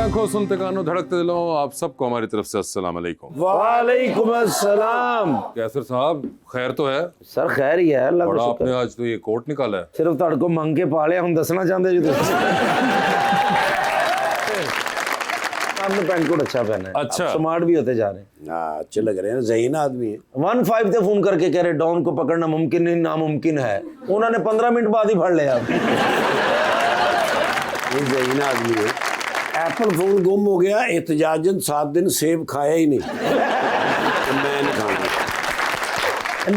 आंखों सुनते कानों धड़कते दिलों, आप सबको हमारी तरफ से अस्सलाम वालेकुम। वालेकुम अस्सलाम। कैसर साहब खैर तो है? सर खैर ही है, अल्लाह बड़ा का आपने शुक्र। आज तो ये कोट निकाला है। सिर्फ ਤੁਹਾਡੇ को मंग के पाले हम दसना चाहते जी आपने पैंट कोट अच्छा पहना है, अच्छा। स्मार्ट भी होते जा रहे हैं। हाँ अच्छे लग रहे हैं, ज़हीन आदमी है। 15 पे फोन करके कह रहे डॉन को पकड़ना मुमकिन नहीं नामुमकिन है, उन्होंने 15 मिनट बाद ही फड़ लिया। ये ज़हीन आदमी है। एप्पल फोन गुम हो गया, एहतजाजन 7 दिन सेब खाया ही नहीं। तो मैं नहीं खाऊंगा।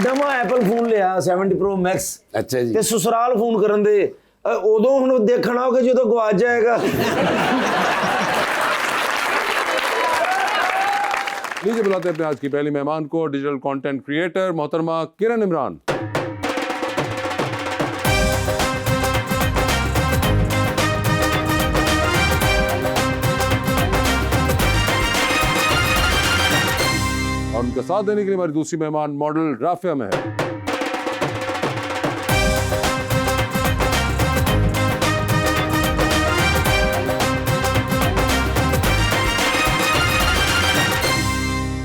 नवा एप्पल फोन लिया 70 प्रो मैक्स अच्छा जी। ਤੇ ਸਸੁਰਾਲ ਫੋਨ ਕਰਨ ਦੇ ਉਦੋਂ ਹੁਣ ਦੇਖਣਾ ਹੋਗਾ ਜਦੋਂ ਗਵਾਚ ਜਾਏਗਾ। लीजिए बुलाते हैं अपने आज की पहली मेहमान को, डिजिटल कंटेंट क्रिएटर मोहतरमा किरण इमरान। और उनका साथ देने के लिए हमारी दूसरी मेहमान मॉडल राफिया में है।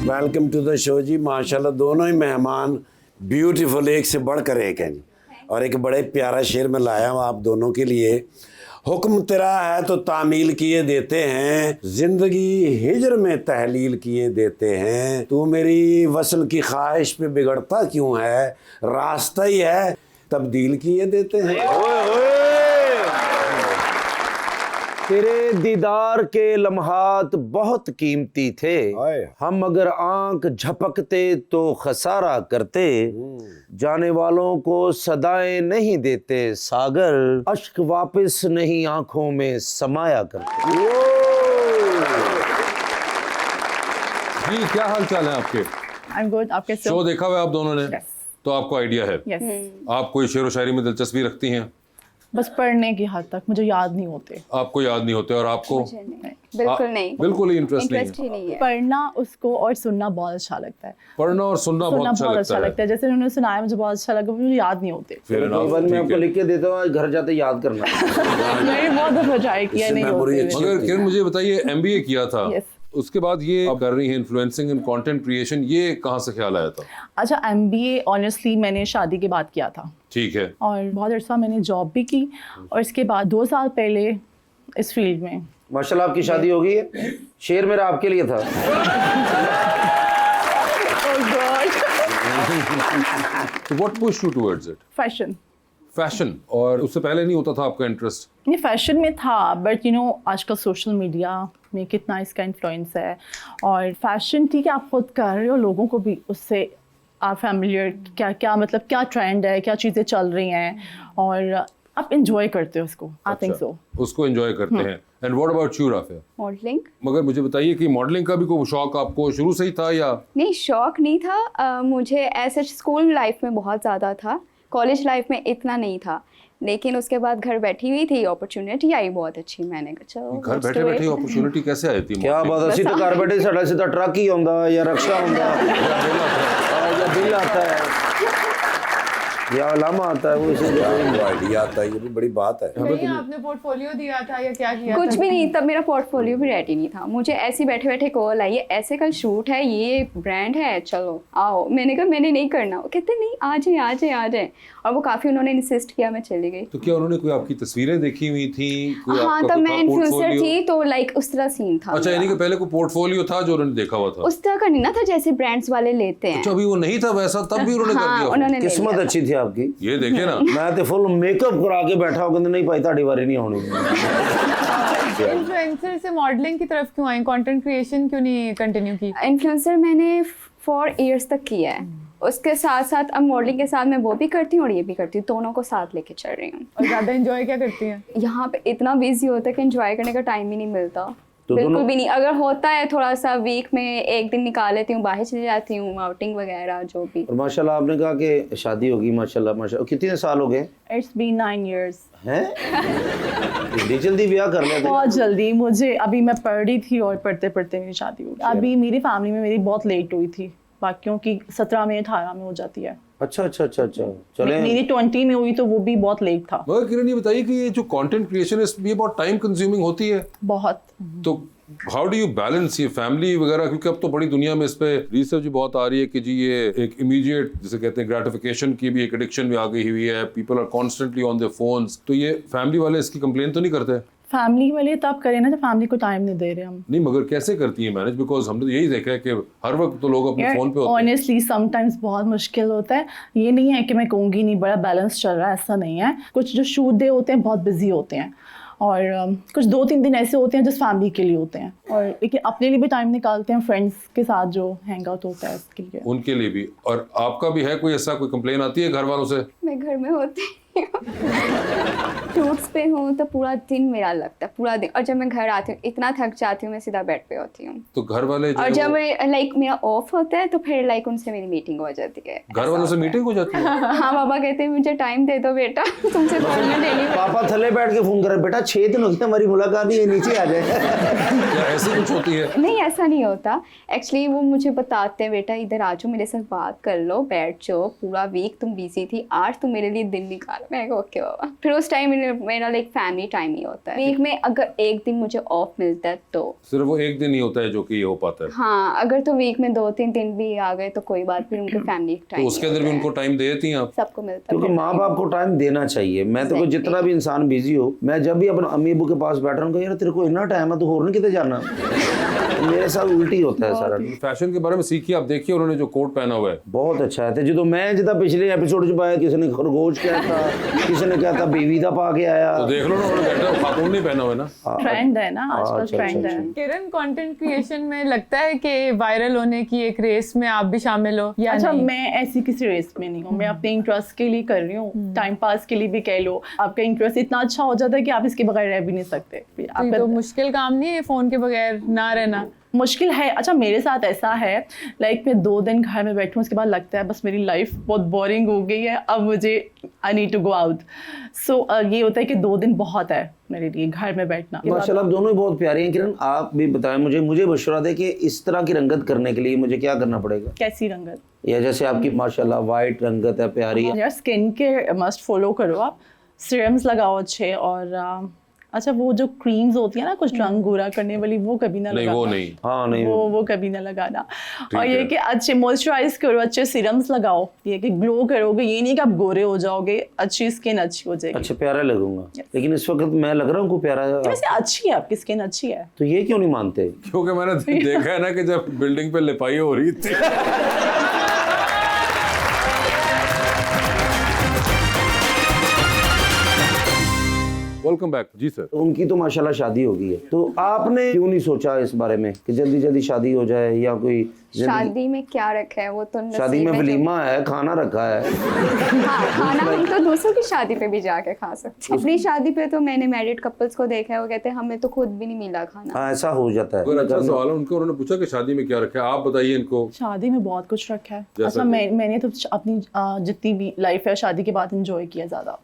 वेलकम टू द शो जी। माशाल्लाह दोनों ही मेहमान ब्यूटीफुल, एक से बढ़कर एक हैं जी। और एक बड़े प्यारा शेर में लाया हूँ आप दोनों के लिए। हुक्म तेरा है तो तामील किए देते हैं, जिंदगी हिजर में तहलील किए देते हैं। तू मेरी वसल की ख्वाहिश पे बिगड़ता क्यों है, रास्ता ही है तब्दील किए देते हैं। तेरे दीदार के लम्हात बहुत कीमती थे, हम अगर आंख झपकते तो खसारा करते, जाने वालों को सदाएं नहीं देते सागर, अश्क वापस नहीं आंखों में समाया करते। जी क्या हाल चाल है आपके? I'm good. आप कैसे शो हो? देखा हुआ है आप दोनों ने? Yes. तो आपको आइडिया है? Yes. आप कोई शेर व शायरी में दिलचस्पी रखती हैं? बस पढ़ने की हद तक, मुझे याद नहीं होते। आपको याद नहीं होते और आपको? बिल्कुल नहीं, बिल्कुल ही इंटरेस्ट नहीं इंटरेस्ट है। ही नहीं है। पढ़ना उसको और सुनना बहुत अच्छा लगता है। पढ़ना और सुनना बहुत अच्छा लगता है। जैसे उन्होंने सुनाया मुझे बहुत अच्छा लगा, मुझे याद नहीं होते। Fair enough, मैं ठीक आपको है। लिख के देता हूँ, आज घर जाते याद करना। मैंने बहुत दफा ट्राई किया, इससे नहीं memory होते। अच्छी मगर किरण मुझे बताइए, एमबीए किया था, Yes. उसके बाद ये आप कर रही हैं इन्फ्लुएंसिंग एंड कंटेंट क्रिएशन, ये कहाँ से ख्याल आया था? अच्छा, MBA ऑनेस्टली मैंने शादी के बाद किया था ठीक है। और बहुत अर्सा मैंने जॉब भी की, और इसके बाद 2 साल पहले इस फील्ड में। माशाल्लाह आपकी शादी हो गई है। शेर मेरा आपके लिए था। तो what push you towards it? Fashion. Fashion. और उससे पहले नहीं होता था आपका इंटरेस्ट? नहीं, फैशन में था, बट आजकल सोशल मीडिया में कितना इसका इन्फ्लुएंस है, और फैशन ठीक है आप खुद कर रहे हो, लोगों को भी उससे आप फैमिलियर क्या क्या मतलब क्या ट्रेंड है, क्या चीज़ें चल रही हैं, और आप इंजॉय करते हो उसको। I think so. उसको एंजॉय करते हैं। And what about you Rafia? Modelling मगर मुझे बताइए कि मॉडलिंग का भी कोई शौक आपको शुरू से ही था या? नहीं, शौक नहीं था। मुझे ऐसे स्कूल लाइफ में बहुत ज़्यादा था, कॉलेज लाइफ में इतना नहीं था, लेकिन उसके बाद घर बैठी हुई थी, अपॉर्चुनिटी आई बहुत अच्छी, मैंने कहा चलो घर let's बैठे do बैठे it। अपॉर्चुनिटी कैसे आई थी? क्या बात है, ਅਸੀਂ ਤਾਂ ਘਰ ਬੈਠੇ ਸਾਡਾ ਸਿੱਧਾ ਟਰੱਕ ਹੀ ਆਉਂਦਾ ਜਾਂ ਰਕਸ਼ਾ ਆਉਂਦਾ ਜਾਂ ਬਿੱਲ आता है या लामा आता है, वो इसे आइडिया आता है, ये भी बड़ी बात है। नहीं, आपने पोर्टफोलियो दिया था या क्या किया कुछ था? भी नहीं, तब मेरा पोर्टफोलियो भी रेडी नहीं था। मुझे ऐसे बैठे बैठे कॉल आई है, ऐसे कल शूट है, ये ब्रांड है, चलो आओ। मैंने कहा मैंने नहीं करना। वो कहते नहीं, आ जाए आ जाए आ जाए, और वो काफ़ी उन्होंने इंसिस्ट किया, मैं चली गई। तो क्या उन्होंने कोई आपकी तस्वीरें देखी हुई थी? कोई हाँ, आपका तब कोई मैं इन्फ्लुएंसर portfolio? थी, तो लाइक उस तरह सीन था अच्छा, मेरा। यानी कि पहले कोई पोर्टफोलियो था जो उन्होंने देखा हुआ था? उस तरह का नहीं ना था जैसे ब्रांड्स वाले लेते हैं। अच्छा, अभी वो नहीं था वैसा, तब भी उन्होंने कर हाँ, दिया? उन्होंने ले किस्मत लिया था। अच्छी थी आपकी। ये देखे ना। मैं तो फुल मेकअप करा के बैठा हूँ, कहते नहीं भाई ਤੁਹਾਡੀ ਵਾਰੀ नहीं आनी। इन्फ्लुएंसर से मॉडलिंग की तरफ क्यों आई, कंटेंट क्रिएशन क्यों नहीं कंटिन्यू की? इन्फ्लुएंसर मैंने 4 इयर्स तक किया है, उसके साथ साथ अब मॉडलिंग के साथ मैं वो भी करती हूँ और ये भी करती हूँ, दोनों को साथ लेके चल रही हूँ। और ज़्यादा एंजॉय क्या करती हैं? यहाँ पे इतना बिजी होता है कि एंजॉय करने का टाइम ही नहीं मिलता। तो बिल्कुल दोनों- भी नहीं। अगर होता है थोड़ा सा वीक में 1 दिन निकाल लेती हूँ, बाहर चली जाती हूँ, आउटिंग वगैरह जो भी। और माशाल्लाह आपने कहा कि शादी होगी, माशाल्लाह माशाल्लाह। कितने साल हो गए इट्स बीन 9 years। हैं? इतनी जल्दी ब्याह कर लेते? बहुत जल्दी। मुझे अभी मैं पढ़ रही थी और पढ़ते पढ़ते मेरी शादी हो गई। अभी मेरी फैमिली में मेरी बहुत लेट हुई थी, बाकियों की 17 में 18 में हो जाती है। अच्छा अच्छा अच्छा अच्छा, चले। मेरी 20 में हुई तो वो भी बहुत लेट था। मगर किरण ये बताइए कि ये जो कंटेंट क्रिएशन है, ये बहुत टाइम कंज्यूमिंग होती है। बहुत। तो हाउ डू यू बैलेंस ये फैमिली वगैरह, क्योंकि अब तो बड़ी दुनिया में इस पे रिसर्च भी बहुत आ रही है कि जी ये एक इमीडिएट जिसे कहते हैं ग्रेटिफिकेशन की भी एक एडिक्शन भी आ गई हुई है, people are constantly on their phones, तो ये फैमिली वाले इसकी कंप्लेन तो नहीं करते? फैमिली वाले तब करें ना जब फैमिली को टाइम नहीं दे रहे हम। नहीं, मगर कैसे करती है मैनेज? बिकॉज हमने तो यही देखा है कि हर वक्त तो लोग अपने फोन पे होते हैं। ऑनेस्टली समटाइम्स बहुत मुश्किल होता है। ये नहीं है कि मैं कहूँगी नहीं बड़ा बैलेंस चल रहा है, ऐसा नहीं है। कुछ जो शूट डे होते हैं बहुत बिजी होते हैं, और कुछ 2-3 दिन ऐसे होते हैं जिस फैमिली के लिए होते हैं, और लेकिन अपने लिए भी टाइम निकालते हैं, फ्रेंड्स के साथ जो हैंग आउट होता है उसके लिए, उनके लिए भी। और आपका भी है कोई ऐसा, कोई कंप्लेन आती है घर वालों से? मैं घर में होती शूट्स पे हूँ तो पूरा दिन मेरा लगता है, पूरा दिन। और जब मैं घर आती हूँ इतना थक जाती हूँ, मैं सीधा बेड पे होती हूँ। तो घर वाले जो और जब मैं मेरा ऑफ होता है तो फिर उनसे मेरी मीटिंग हो जाती है। घर वालों से मीटिंग हो जाती है? हाँ, पापा कहते हैं मुझे टाइम दे दो बेटा, तुमसे बोलना डेली। पापा थले बैठ के फोन कर, बेटा 6 दिन हो गए हमारी मुलाकात नहीं है, नीचे आ जाए। क्या ऐसी कुछ होती है? नहीं, ऐसा नहीं होता। एक्चुअली वो मुझे बताते हैं बेटा इधर आ जाओ, मेरे साथ बात कर लो, बैठ जाओ, पूरा वीक तुम बिजी थी, आज तुम मेरे लिए दिन निकालो। मैं ओके बाबा। फिर उस टाइम मेरा फैमिली टाइम ही होता है। वीक में अगर एक दिन मुझे ऑफ मिलता है तो सिर्फ वो एक दिन ही होता है जो कि ये हो पाता है? हाँ, अगर तो वीक में 2-3 दिन भी आ गए तो कोई बात, फिर उनके फैमिली टाइम तो उसके अंदर भी उनको टाइम दे देती हैं आप? सबको मिलता है। क्योंकि माँ बाप को टाइम देना चाहिए। मैं तो जितना भी इंसान बिजी हो, मैं जब भी अपने अम्मी अबू के पास बैठ रहा हूँ, यार तेरे को इतना टाइम है तो होर नहीं कितने जाना। मेरे साथ उल्टी होता है सारा। फैशन के बारे में सीखिए आप, देखिए उन्होंने जो कोट पहना हुआ है बहुत अच्छा है। जो मैं जिदा पिछले एपिसोड च पाया, किसी ने खरगोश कहा था, किसी ने कहा था बेबी दा पा के आया। तो देख लो ना, उन्होंने बेटा खातून नहीं पहना हुआ है ना। ट्रेंड है ना आजकल, अच्छा, ट्रेंड है। किरण, कंटेंट क्रिएशन में लगता है कि वायरल होने की एक रेस में आप भी शामिल हो या अच्छा, नहीं? मैं ऐसी किसी रेस में नहीं हूँ, मैं अपने इंटरेस्ट के लिए कर रही हूँ, टाइम पास के लिए भी कह लो। आपका इंटरेस्ट इतना अच्छा हो जाता है कि आप इसके बगैर रह भी नहीं सकते। तो ये आपका तो मुश्किल काम नहीं है फोन के बगैर ना रहना? मुश्किल है। अच्छा, मेरे साथ ऐसा है, मैं 2 दिन घर में बैठूँ, उसके बाद लगता है बस मेरी लाइफ बहुत बोरिंग हो गई है, अब मुझे I need to go out. So ये होता है कि 2 दिन बहुत है मेरे लिए घर में बैठना। माशाल्लाह, आप दोनों ही बहुत प्यारी हैं। किरण, आप भी बताएं मुझे मशवरा दें कि इस तरह की रंगत करने के लिए मुझे क्या करना पड़ेगा? कैसी रंगत? या जैसे आपकी माशाल्लाह वाइट रंगत है, प्यारी है। यार स्किन केयर मस्ट फॉलो करो आप, सीरम्स लगाओ अच्छे, और अच्छा वो जो क्रीम्स होती है ना कुछ रंग गोरा करने वाली, वो कभी ना नहीं, लगाना। वो नहीं। हाँ, नहीं वो कभी ना लगाना। और ये है। कि अच्छे मॉइस्चराइज करो, अच्छे सीरम्स लगाओ, ये कि ग्लो करोगे, ये नहीं कि आप गोरे हो जाओगे, अच्छी स्किन अच्छी हो जाएगी। अच्छा, प्यारा लगूंगा। लेकिन इस वक्त मैं लग रहा हूँ को प्यारा। वैसे अच्छी है आपकी स्किन, अच्छी है। तो ये क्यों नहीं मानते? क्योंकि मैंने देखा है ना कि जब बिल्डिंग पे लिपाई हो रही थी वेलकम बैक जी सर। उनकी तो माशाल्लाह शादी हो गई है, तो आपने क्यों नहीं सोचा इस बारे में कि जल्दी जल्दी शादी हो जाए, या कोई शादी में क्या रखा है वो तो शादी नसीब में है। वलीमा है, खाना रखा है। हाँ, खाना हम तो दूसरों की शादी पे भी जाके खा सकते हैं। अपनी शादी पे तो मैंने मैरिड कपल्स को देखा है, वो कहते हैं हमें तो खुद भी नहीं मिला खाना। हाँ, ऐसा हो जाता है। अगर अच्छा सवाल है उनको, उन्होंने पूछा कि शादी में क्या रखा है, आप बताइए इनको। शादी में बहुत कुछ रखा है। जैसा अच्छा, कि? मैंने तो अपनी जितनी भी लाइफ है शादी के बाद एंजॉय किया ज़्यादा।